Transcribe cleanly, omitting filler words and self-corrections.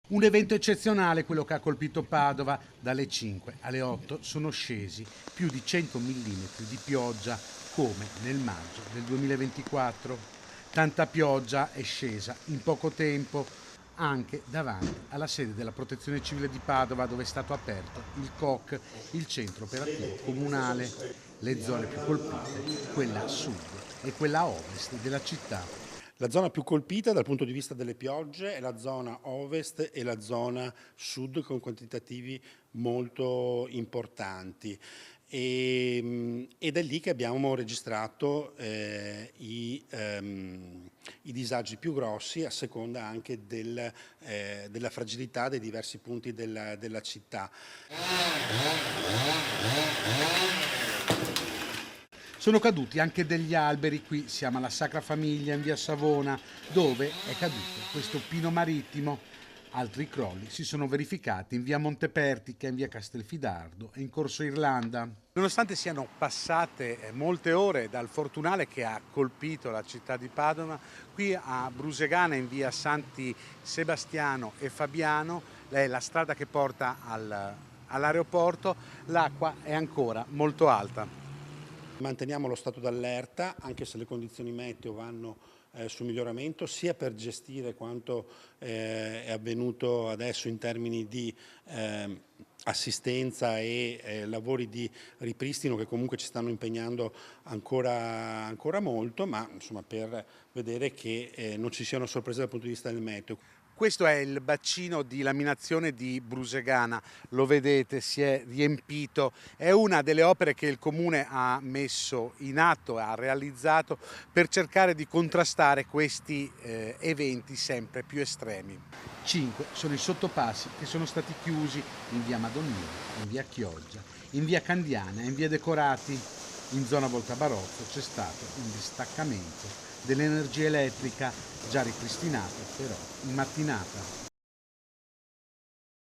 Un evento eccezionale, quello che ha colpito Padova. Dalle 5 alle 8 sono scesi più di 100 mm di pioggia, come nel maggio del 2024. Tanta pioggia è scesa in poco tempo anche davanti alla sede della Protezione Civile di Padova, dove è stato aperto il COC, il centro operativo comunale. Le zone più colpite, quella a sud e quella a ovest della città. La zona più colpita dal punto di vista delle piogge è la zona ovest e la zona sud con quantitativi molto importanti. Ed è lì che abbiamo registrato i disagi più grossi, a seconda anche della fragilità dei diversi punti della città. Sono caduti anche degli alberi. Qui siamo alla Sacra Famiglia in via Savona, dove è caduto questo pino marittimo. Altri crolli si sono verificati in via Montepertica, in via Castelfidardo e in corso Irlanda. Nonostante siano passate molte ore dal fortunale che ha colpito la città di Padova, qui a Brusegana in via Santi Sebastiano e Fabiano, è la strada che porta all'aeroporto, l'acqua è ancora molto alta. Manteniamo lo stato d'allerta, anche se le condizioni meteo vanno sul miglioramento, sia per gestire quanto è avvenuto adesso in termini di assistenza e lavori di ripristino, che comunque ci stanno impegnando ancora molto, ma insomma per vedere che non ci siano sorprese dal punto di vista del meteo. Questo è il bacino di laminazione di Brusegana, lo vedete, si è riempito. È una delle opere che il Comune ha messo in atto, ha realizzato per cercare di contrastare questi eventi sempre più estremi. 5 sono i sottopassi che sono stati chiusi in via Madonnina, in via Chioggia, in via Candiana e in via Decorati. In zona Volta Barozzo c'è stato un distaccamento dell'energia elettrica, già ripristinato però in mattinata.